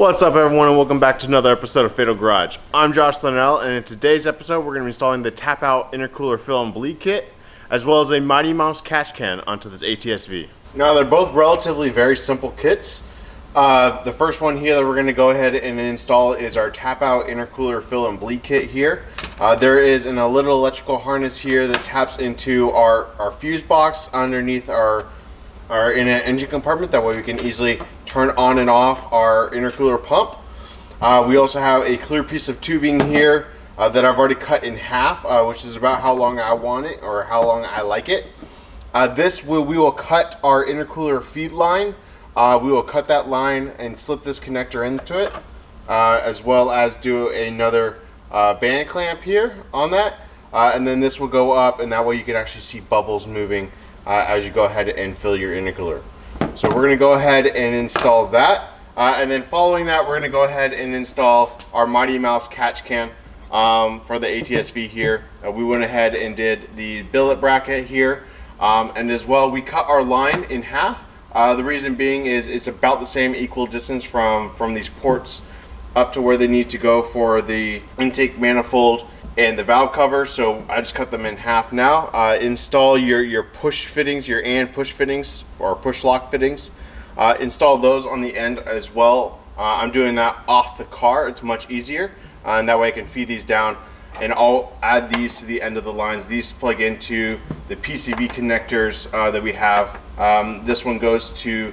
What's up, everyone, and welcome back to another episode of Fatal Garage. I'm Josh Linnell, and in today's episode we're going to be installing the Tapout Intercooler Fill and Bleed Kit as well as a Mighty Mouse catch can onto this ATS-V. Now, they're both relatively very simple kits. The first one here that we're going to go ahead and install is our Tapout Intercooler Fill and Bleed Kit here. There is a little electrical harness here that taps into our fuse box underneath our in an engine compartment. That way we can easily turn on and off our intercooler pump. We also have a clear piece of tubing here that I've already cut in half, which is about how long I want it or how long I like it. We will cut our intercooler feed line. We will cut that line and slip this connector into it, as well as do another band clamp here on that. And then this will go up, and that way you can actually see bubbles moving as you go ahead and fill your intercooler. So we're going to go ahead and install that, and then following that we're going to go ahead and install our Mighty Mouse catch can for the ATS-V here. We went ahead and did the billet bracket here, and as well we cut our line in half. The reason being is it's about the same equal distance from these ports up to where they need to go for the intake manifold and the valve cover, so I just cut them in half now. Install your push fittings, your push fittings or push lock fittings. Install those on the end as well. I'm doing that off the car. It's much easier, and that way I can feed these down, and I'll add these to the end of the lines. These plug into the PCV connectors that we have. This one goes to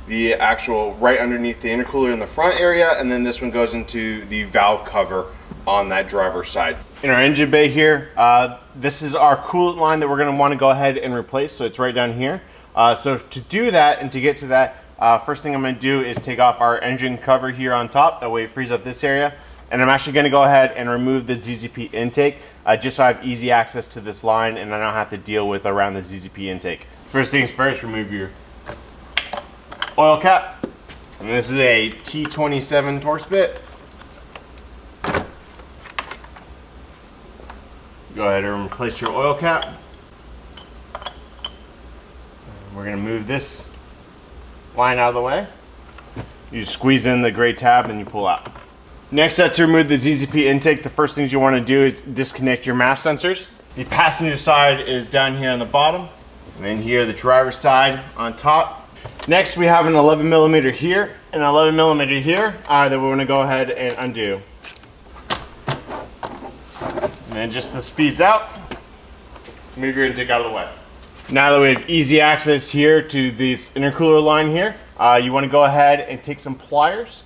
the actual right underneath the intercooler in the front area, and then this one goes into the valve cover on that driver's side. In our engine bay here, this is our coolant line that we're going to want to go ahead and replace, so it's right down here. So to do that and to get to that, first thing I'm going to do is take off our engine cover here on top. That way it frees up this area, and I'm actually going to go ahead and remove the ZZP intake just so I have easy access to this line and I don't have to deal with around the ZZP intake. First things first, remove your oil cap, and this is a T27 Torx bit. Go ahead and replace your oil cap. We're going to move this line out of the way. You squeeze in the gray tab and you pull out. Next up, to remove the ZZP intake, the first things you want to do is disconnect your MAF sensors. The passenger side is down here on the bottom, and then here the driver's side on top. Next, we have an 11mm here and an 11mm here that we're going to go ahead and undo. And then just this feeds out. Move your intake out of the way. Now that we have easy access here to this intercooler line here, you want to go ahead and take some pliers,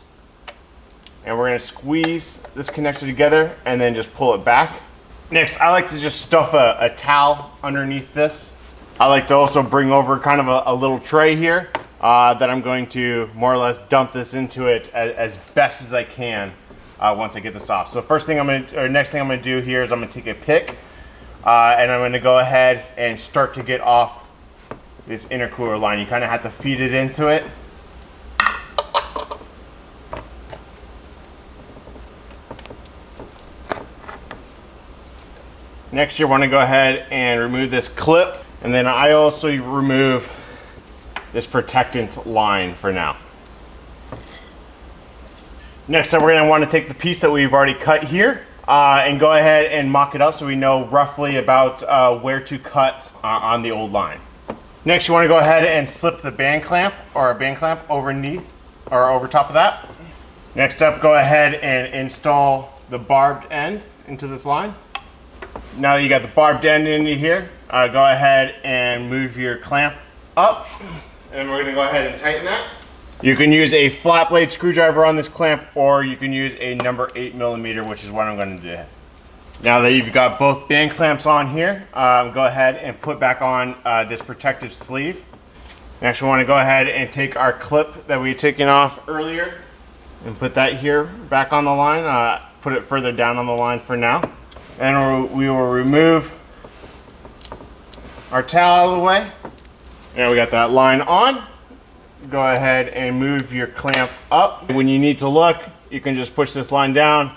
and we're going to squeeze this connector together and then just pull it back. Next, I like to just stuff a towel underneath this. I like to also bring over kind of a little tray here that I'm going to more or less dump this into it as best as I can. Once I get this off. So next thing I'm going to do here is I'm going to take a pick and I'm going to go ahead and start to get off this intercooler line. You kind of have to feed it into it. Next, you want to go ahead and remove this clip, and then I also remove this protectant line for now. Next up, we're going to want to take the piece that we've already cut here and go ahead and mock it up so we know roughly about where to cut on the old line. Next, you want to go ahead and slip the band clamp underneath or over top of that. Next up, go ahead and install the barbed end into this line. Now that you got the barbed end into here, go ahead and move your clamp up, and then we're going to go ahead and tighten that. You can use a flat blade screwdriver on this clamp, or you can use a number 8mm, which is what I'm going to do. Now that you've got both band clamps on here, go ahead and put back on this protective sleeve. Next, we want to go ahead and take our clip that we had taken off earlier and put that here back on the line. Put it further down on the line for now. And we will remove our towel out of the way. Now we got that line on. Go ahead and move your clamp up. When you need to look, you can just push this line down,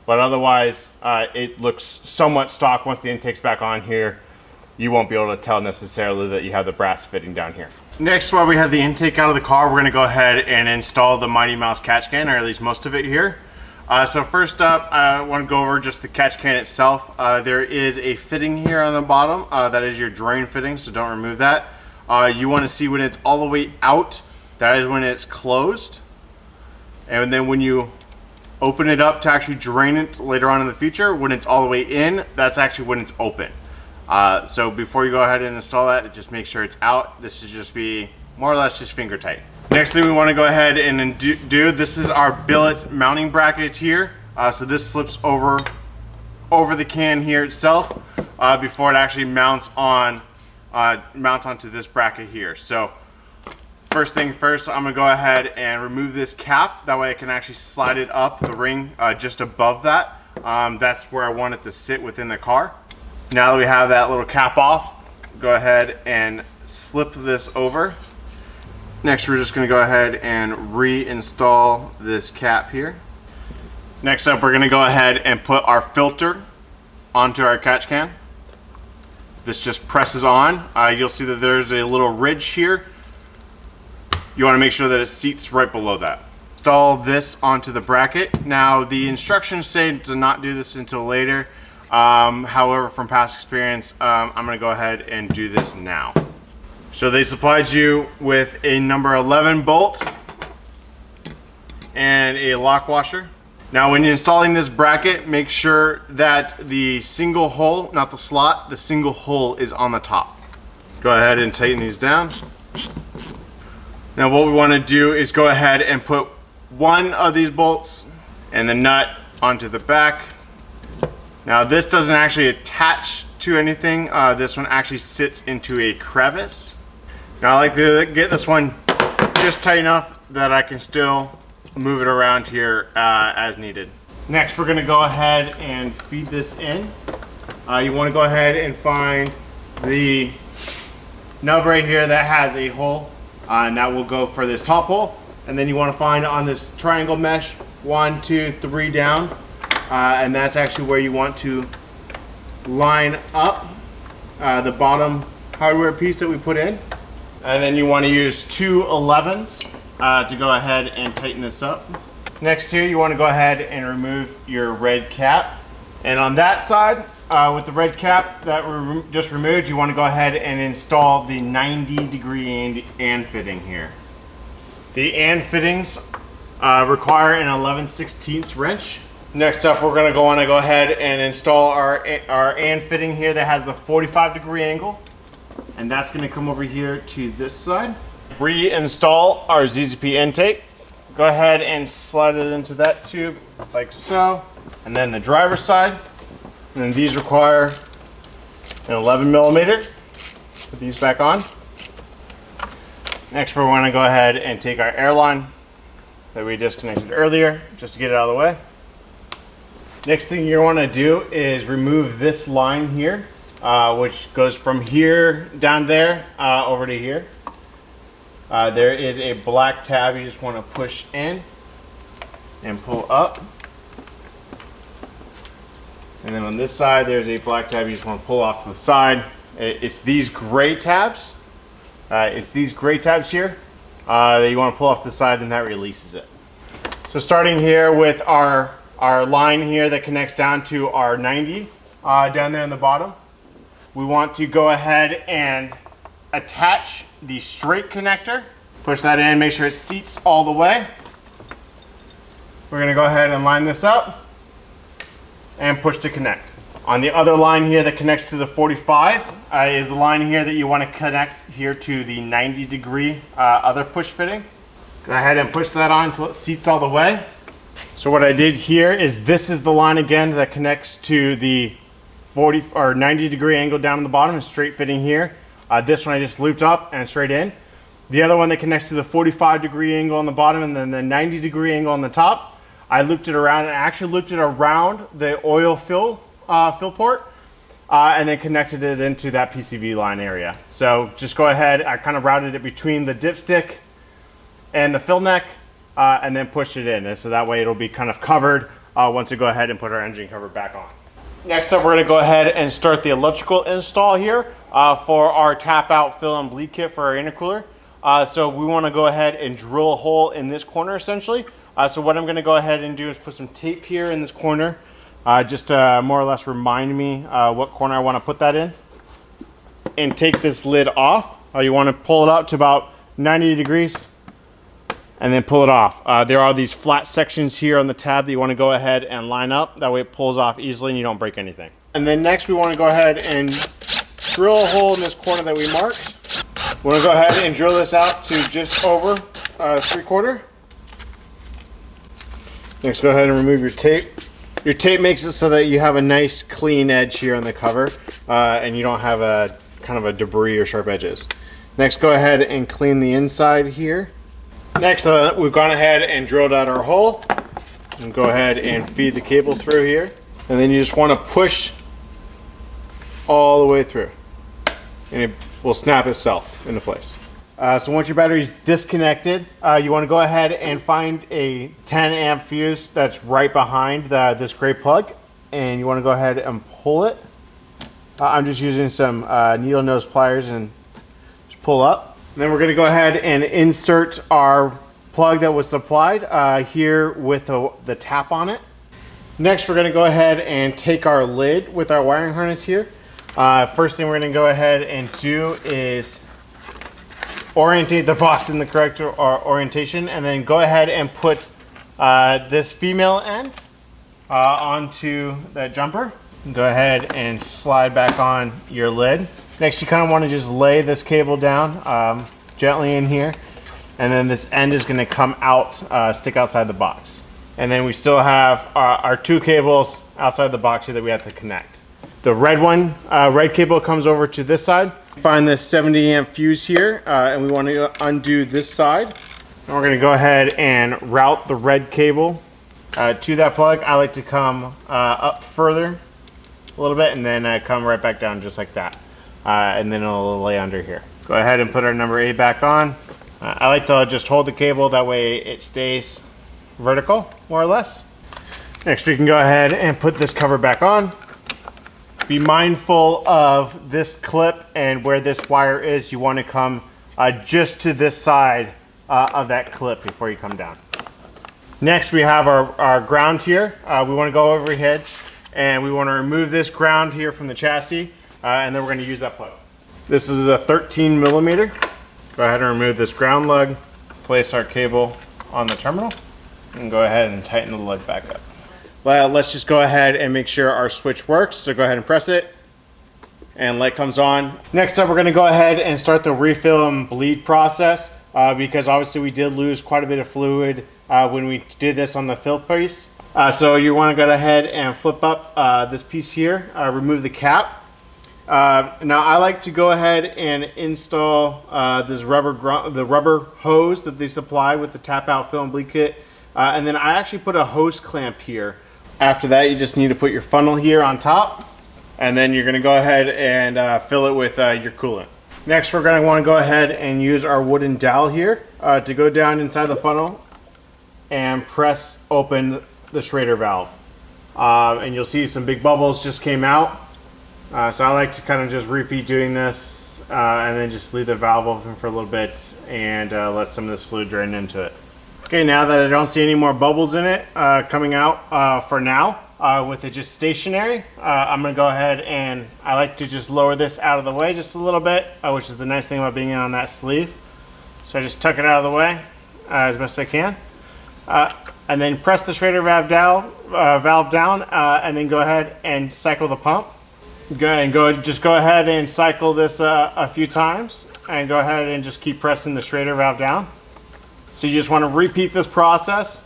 but otherwise it looks somewhat stock. Once the intake's back on here, you won't be able to tell necessarily that you have the brass fitting down here. Next, while we have the intake out of the car, we're going to go ahead and install the Mighty Mouse catch can, or at least most of it here. So first up, I want to go over just the catch can itself. There is a fitting here on the bottom. That is your drain fitting, so don't remove that. You want to see when it's all the way out, that is when it's closed. And then when you open it up to actually drain it later on in the future, when it's all the way in, that's actually when it's open. So before you go ahead and install that, just make sure it's out. This should just be more or less just finger tight. Next thing we want to go ahead and do, this is our billet mounting bracket here. So this slips over the can here itself before it actually mounts onto this bracket here. So first thing first, I'm gonna go ahead and remove this cap. That way I can actually slide it up the ring just above that. That's where I want it to sit within the car. Now that we have that little cap off, go ahead and slip this over. Next, we're just going to go ahead and reinstall this cap here. Next up, we're going to go ahead and put our filter onto our catch can. This just presses on. You'll see that there's a little ridge here. You want to make sure that it seats right below that. Install this onto the bracket. Now, the instructions say to not do this until later. However, from past experience, I'm going to go ahead and do this now. So they supplied you with a number 11 bolt and a lock washer. Now when you're installing this bracket, make sure that the single hole, not the slot, the single hole is on the top. Go ahead and tighten these down. Now what we want to do is go ahead and put one of these bolts and the nut onto the back. Now this doesn't actually attach to anything. This one actually sits into a crevice. Now I like to get this one just tight enough that I can still move it around here as needed. Next, we're gonna go ahead and feed this in. You wanna go ahead and find the nub right here that has a hole, and that will go for this top hole. And then you wanna find on this triangle mesh, 1, 2, 3 down, and that's actually where you want to line up the bottom hardware piece that we put in. And then you want to use 2 11s to go ahead and tighten this up. Next here, you want to go ahead and remove your red cap. And on that side, with the red cap that we just removed, you want to go ahead and install the 90-degree and fitting here. The and fittings require an 11/16 wrench. Next up, we're going to want to go ahead and install our and fitting here that has the 45-degree angle. And that's going to come over here to this side. Reinstall our ZZP intake. Go ahead and slide it into that tube like so. And then the driver's side. And then these require an 11 millimeter. Put these back on. Next, we want to go ahead and take our air line that we disconnected earlier just to get it out of the way. Next thing you want to do is remove this line here. Which goes from here down there over to here. There is a black tab you just want to push in and pull up. And then on this side, there's a black tab you just want to pull off to the side. It's these gray tabs. It's these gray tabs here that you want to pull off to the side, and that releases it. So starting here with our line here that connects down to our 90 down there in the bottom. We want to go ahead and attach the straight connector. Push that in, make sure it seats all the way. We're gonna go ahead and line this up and push to connect. On the other line here that connects to the 45 is the line here that you wanna connect here to the 90-degree other push fitting. Go ahead and push that on until it seats all the way. So what I did here is this is the line again that connects to the 40 or 90-degree angle down on the bottom and straight fitting here. This one I just looped up and straight in. The other one that connects to the 45-degree angle on the bottom and then the 90-degree angle on the top, I looped it around and actually looped it around the oil fill port and then connected it into that PCV line area. So just go ahead, I kind of routed it between the dipstick and the fill neck and then pushed it in. And so that way it'll be kind of covered once we go ahead and put our engine cover back on. Next up, we're going to go ahead and start the electrical install here for our tap out fill and bleed kit for our intercooler. So we want to go ahead and drill a hole in this corner essentially. So what I'm going to go ahead and do is put some tape here in this corner, just to more or less remind me what corner I want to put that in. And take this lid off. You want to pull it up to about 90 degrees and then pull it off. There are these flat sections here on the tab that you want to go ahead and line up. That way it pulls off easily and you don't break anything. And then next we want to go ahead and drill a hole in this corner that we marked. We want to go ahead and drill this out to just over 3/4. Next, go ahead and remove your tape. Your tape makes it so that you have a nice clean edge here on the cover and you don't have a kind of a debris or sharp edges. Next, go ahead and clean the inside here. Next, we've gone ahead and drilled out our hole. And go ahead and feed the cable through here. And then you just want to push all the way through. And it will snap itself into place. So once your battery's disconnected, you want to go ahead and find a 10 amp fuse that's right behind this gray plug. And you want to go ahead and pull it. I'm just using some needle nose pliers and just pull up. And then we're going to go ahead and insert our plug that was supplied here with the tap on it. Next, we're going to go ahead and take our lid with our wiring harness here. First thing we're going to go ahead and do is orientate the box in the correct orientation, and then go ahead and put this female end onto that jumper. Go ahead and slide back on your lid. Next, you kind of want to just lay this cable down gently in here, and then this end is going to come out, stick outside the box. And then we still have our 2 cables outside the box here that we have to connect. The red one, red cable comes over to this side. Find this 70 amp fuse here, and we want to undo this side. And we're going to go ahead and route the red cable to that plug. I like to come up further a little bit and then come right back down just like that. And then it'll lay under here. Go ahead and put our number 8 back on. I like to just hold the cable, that way it stays vertical, more or less. Next, we can go ahead and put this cover back on. Be mindful of this clip and where this wire is. You want to come just to this side of that clip before you come down. Next, we have our ground here. We want to go overhead and we want to remove this ground here from the chassis, and then we're going to use that plug. This is a 13 millimeter. Go ahead and remove this ground lug, place our cable on the terminal, and go ahead and tighten the lug back up. Well, let's just go ahead and make sure our switch works. So go ahead and press it, and light comes on. Next up, we're going to go ahead and start the refill and bleed process because obviously we did lose quite a bit of fluid when we did this on the fill piece. So you want to go ahead and flip up this piece here, remove the cap. Now I like to go ahead and install this rubber hose that they supply with the Tapout fill and bleed kit, and then I actually put a hose clamp here. After that, you just need to put your funnel here on top, and then you're going to go ahead and fill it with your coolant. Next, we're going to want to go ahead and use our wooden dowel here to go down inside the funnel and press open the Schrader valve, and you'll see some big bubbles just came out. So I like to kind of just repeat doing this and then just leave the valve open for a little bit and let some of this fluid drain into it. Okay, now that I don't see any more bubbles in it coming out for now, with it just stationary, I'm going to go ahead and I like to just lower this out of the way just a little bit, which is the nice thing about being on that sleeve. So I just tuck it out of the way as best I can. And then press the Schrader valve down and then go ahead and cycle the pump. Just go ahead and cycle this a few times and go ahead and just keep pressing the Schrader valve down. So you just want to repeat this process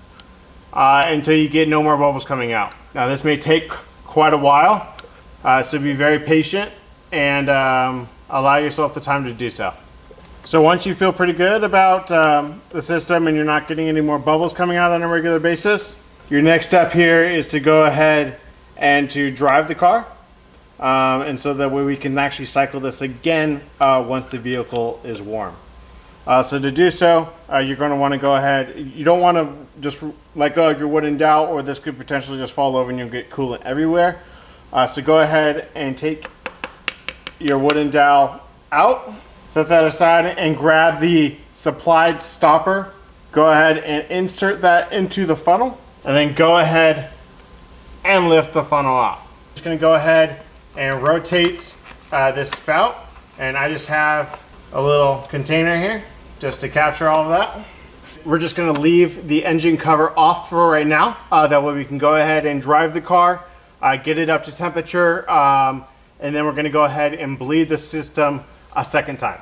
until you get no more bubbles coming out. Now this may take quite a while, so be very patient and allow yourself the time to do so. So once you feel pretty good about the system and you're not getting any more bubbles coming out on a regular basis, your next step here is to go ahead and to drive the car. And so that way we can actually cycle this again once the vehicle is warm. So to do so, you're going to want to go ahead. You don't want to just let go of your wooden dowel, or this could potentially just fall over and you'll get coolant everywhere. So go ahead and take your wooden dowel out. set that aside and grab the supplied stopper. Go ahead and insert that into the funnel, and then go ahead and lift the funnel off. Just gonna go ahead and rotate this spout, and I just have a little container here just to capture all of that. We're just gonna leave the engine cover off for right now. That way we can go ahead and drive the car, get it up to temperature, and then we're gonna go ahead and bleed the system a second time.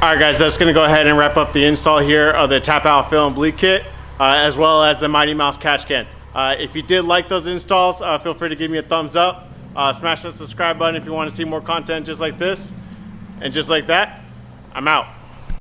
All right, guys, that's going to go ahead and wrap up the install here of the Tapout fill and bleed kit, as well as the Mighty Mouse catch can. If you did like those installs, feel free to give me a thumbs up. Smash that subscribe button if you want to see more content just like this. And just like that, I'm out.